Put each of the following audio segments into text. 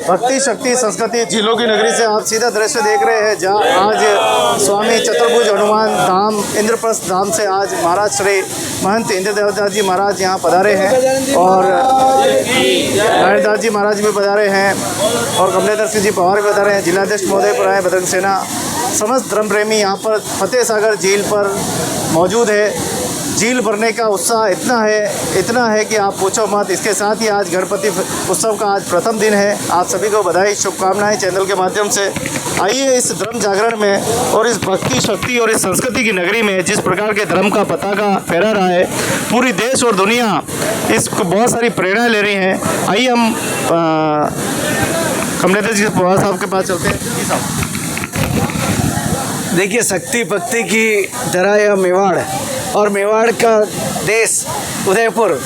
भक्ति शक्ति संस्कृति झीलों की नगरी से आप सीधा दृश्य देख रहे हैं, जहां आज स्वामी चतुर्भुज हनुमान धाम इंद्रप्रस्थ धाम से आज महाराज श्री महंत इंद्रदेवदास जी महाराज यहां पधारे हैं और नारायणदास जी महाराज भी पधारे हैं और कमलेंद्र सिंह जी पवार भी पधारे हैं। जिलाध्यक्ष महोदय पर आए, बजरंग सेना समस्त धर्म प्रेमी यहाँ पर फतेह सागर झील पर मौजूद है। झील भरने का उत्साह इतना है कि आप पूछो मत। इसके साथ ही आज गणपति उत्सव का आज प्रथम दिन है। आप सभी को बधाई शुभकामनाएं चैनल के माध्यम से। आइए इस धर्म जागरण में और इस भक्ति शक्ति और इस संस्कृति की नगरी में जिस प्रकार के धर्म का पताका फहरा रहा है, पूरी देश और दुनिया इसको बहुत सारी प्रेरणा ले रही है। आइए हम कमलेंद्र जी पवार साहब के पास चलते हैं। देखिए, शक्ति भक्ति की तरह यह मेवाड़ और मेवाड़ का देश उदयपुर,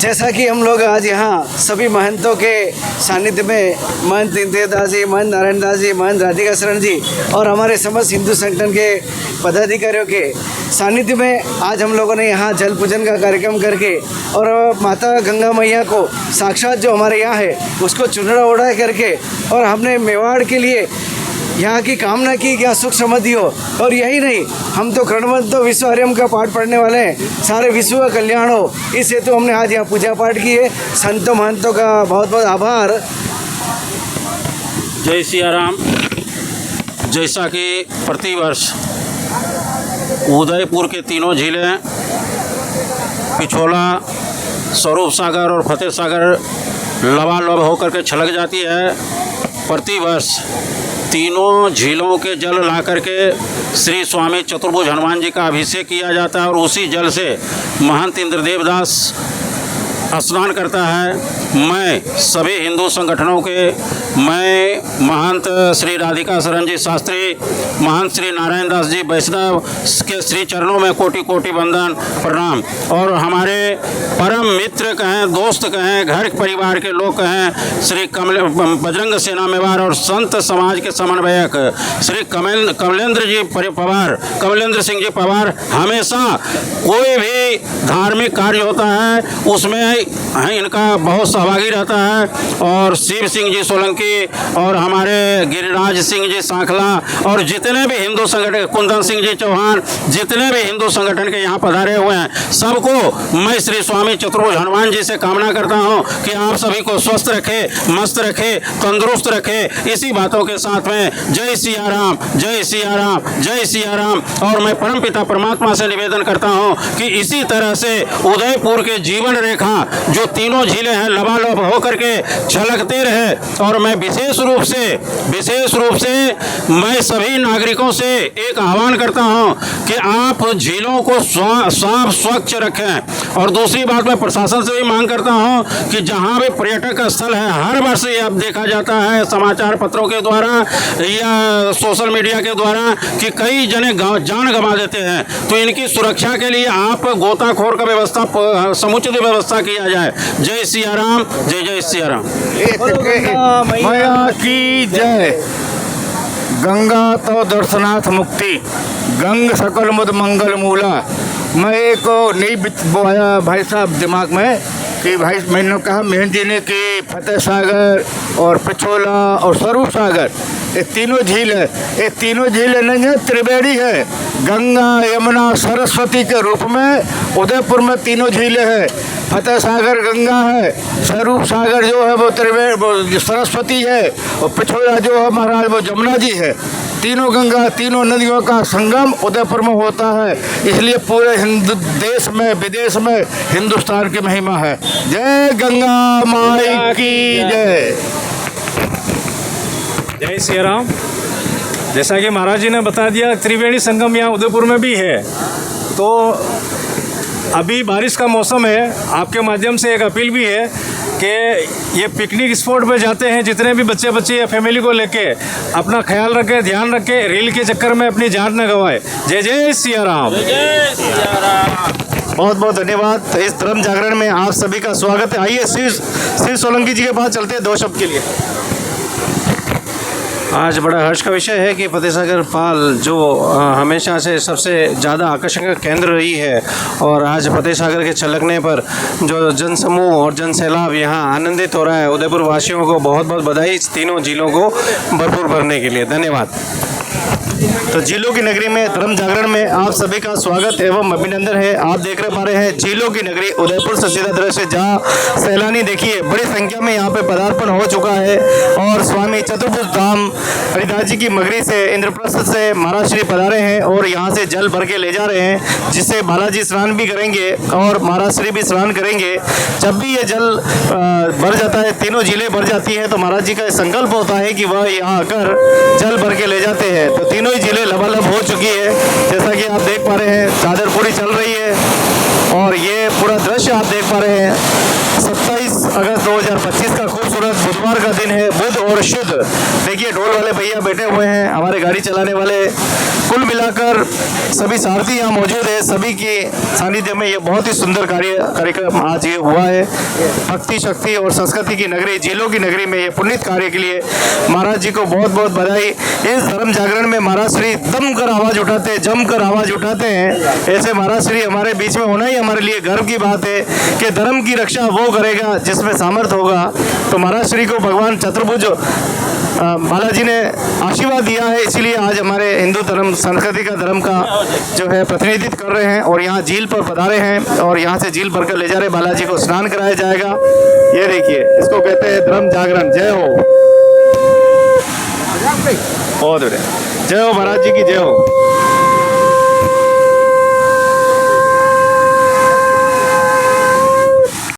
जैसा कि हम लोग आज यहाँ सभी महंतों के सानिध्य में महंत इंद्रदास जी, महंत नारायणदास जी, महंत राधिका शरण जी और हमारे समस्त हिंदू संगठन के पदाधिकारियों के सानिध्य में आज हम लोगों ने यहाँ जल पूजन का कार्यक्रम करके और माता गंगा मैया को साक्षात जो हमारे यहाँ है उसको चुनरा ओढ़ा करके और हमने मेवाड़ के लिए यहाँ की कामना की कि यहाँ सुख समृद्धि हो। और यही नहीं, हम तो करणवंत तो विश्व हरियम का पाठ पढ़ने वाले हैं, सारे विश्व का कल्याण हो, इस हेतु हमने आज यहाँ पूजा पाठ की है। संतों महंतों का बहुत बहुत आभार। जय सिया राम। जैसा कि प्रतिवर्ष उदयपुर के तीनों झीलें पिछोला, स्वरूप सागर और फतेह सागर लबालब होकर के छलक जाती है। प्रतिवर्ष तीनों झीलों के जल ला करके श्री स्वामी चतुर्भुज हनुमान जी का अभिषेक किया जाता है और उसी जल से महंत इंद्रदेवदास स्नान करता है। मैं सभी हिंदू संगठनों के, मैं महंत श्री राधिका शरण जी शास्त्री, महंत श्री नारायणदास जी वैष्णव के श्री चरणों में कोटि कोटि वंदन प्रणाम। और हमारे परम मित्र कहें, दोस्त कहें, घर परिवार के लोग कहें, श्री बजरंग सेना मेवाड़ और संत समाज के समन्वयक श्री कमलेंद्र जी पवार, कमलेंद्र सिंह जी पवार, हमेशा कोई भी धार्मिक कार्य होता है उसमें इनका बहुत सहभागी रहता है। और शिव सिंह जी सोलंकी और हमारे गिरिराज सिंह जी सांखला और जितने भी हिंदू संगठन, कुंदन सिंह जी चौहान, जितने भी हिंदू संगठन के यहाँ पधारे हुए हैं, सबको मैं श्री स्वामी चतुर्भुज हनुमान जी से कामना करता हूँ कि आप सभी को स्वस्थ रखे, मस्त रखे, तंदुरुस्त रखे। इसी बातों के साथ में जय सिया राम, जय सिया राम, जय सिया राम। और मैं परमपिता परमात्मा से निवेदन करता हूँ कि इसी तरह से उदयपुर के जीवन रेखा जो तीनों झीलें हैं लबालब होकर के छलकते रहे। और मैं विशेष रूप से मैं सभी नागरिकों से एक आह्वान करता हूं कि आप झीलों को साफ स्वच्छ रखें। और दूसरी बात, मैं प्रशासन से भी मांग करता हूं कि जहां भी पर्यटक स्थल है, हर वर्ष ये अब देखा जाता है समाचार पत्रों के द्वारा या सोशल मीडिया के द्वारा कि कई जने जान गंवा देते हैं, तो इनकी सुरक्षा के लिए आप गोताखोर का व्यवस्था, समुचित व्यवस्था किया जाए। जय सिया राम, जय जय सिया राम। मैया की जय। गंगा तो दर्शनाथ मुक्ति, गंग सकल मुद मंगल मूला। मैं एक नई बोया भाई साहब दिमाग में कि भाई मैंने कहा मेहंत जी ने कि फतेह सागर और पिछोला और स्वरूप सागर ये तीनों झील है। ये तीनों झील नहीं है, त्रिवेणी है। गंगा यमुना सरस्वती के रूप में उदयपुर में तीनों झीलें हैं। फतेह सागर गंगा है, स्वरूप सागर जो है वो सरस्वती है और पिछोला जो है महाराज वो जमुना जी है। तीनों गंगा, तीनों नदियों का संगम उदयपुर में होता है, इसलिए पूरे हिंदू देश में विदेश में हिंदुस्तान की महिमा है। जय गंगा माई की जय। जय श्री राम। जैसा कि महाराज जी ने बता दिया, त्रिवेणी संगम यहाँ उदयपुर में भी है। तो अभी बारिश का मौसम है, आपके माध्यम से एक अपील भी है कि ये पिकनिक स्पॉट पे जाते हैं, जितने भी बच्चे बच्चे या फैमिली को लेके अपना ख्याल रखें, ध्यान रखें, रील के चक्कर में अपनी जान न गंवाए। जय जय सिया राम। जय सिया राम। बहुत बहुत धन्यवाद। इस धर्म जागरण में आप सभी का स्वागत है। आइए श्री सोलंकी जी के पास चलते हैं 2 शब्द के लिए। आज बड़ा हर्ष का विषय है कि फतेह सागर पाल जो हमेशा से सबसे ज़्यादा आकर्षण का केंद्र रही है और आज फतेह सागर के छलकने पर जो जनसमूह और जन सैलाब यहाँ आनंदित हो रहा है। उदयपुर वासियों को बहुत बहुत बधाई इस तीनों झीलों को भरपूर भरने के लिए। धन्यवाद। तो झीलों की नगरी में धर्म जागरण में आप सभी का स्वागत एवं अभिनंदन है। आप देख पा रहे हैं झीलों की नगरी उदयपुर से सीधा दृश्य, जहां सैलानी देखिए बड़ी संख्या में यहाँ पे पदार्पण हो चुका है और स्वामी चतुर्भुज धाम हरिदास जी की मगरी से इंद्रप्रस्थ से महाराज श्री पधारे हैं और यहाँ से जल भर के ले जा रहे हैं, जिससे बालाजी स्नान भी करेंगे और महाराज श्री भी स्नान करेंगे। जब भी ये जल भर जाता है, तीनों झीलें भर जाती है, तो महाराज जी का संकल्प होता है कि वह यहाँ आकर जल भर के ले जाते हैं। तो तीनों ही जिले लबालब हो चुकी है, जैसा कि आप देख पा रहे हैं। चादर पूरी चल रही है और ये पूरा दृश्य आप देख पा रहे हैं। 27 अगस्त 2025 का खूबसूरत बुधवार का दिन है, बुध और शुद्ध। देखिए ढोल वाले भैया बैठे हुए हैं, हमारे गाड़ी चलाने वाले, कुल मिलाकर सभी सारथी यहाँ मौजूद है। सभी की सानिध्य में ये बहुत ही सुंदर कार्यक्रम आज ये हुआ है। भक्ति, शक्ति और संस्कृति की नगरी झीलों की नगरी में ये पुनीत कार्य के लिए महाराज जी को बहुत बहुत बधाई। इस धर्म जागरण में महाराज श्री दम कर आवाज उठाते हैं, जम कर आवाज उठाते हैं। ऐसे महाराज श्री हमारे बीच में होना ही हमारे लिए गर्व की बात है कि धर्म की रक्षा वो करेगा जिसमें सामर्थ्य होगा। तो महाराज श्री को भगवान चतुर्भुज बालाजी ने आशीर्वाद दिया है, इसीलिए आज हमारे हिंदू धर्म, संस्कृति का, धर्म का जो है प्रतिनिधित्व कर रहे हैं और यहाँ झील पर पधारे हैं और यहाँ से झील भरकर ले जा रहे बालाजी को स्नान कराया जाएगा। ये देखिए, इसको कहते हैं धर्म जागरण। जय हो, बहुत बढ़िया, जय हो महाराज जी की जय हो।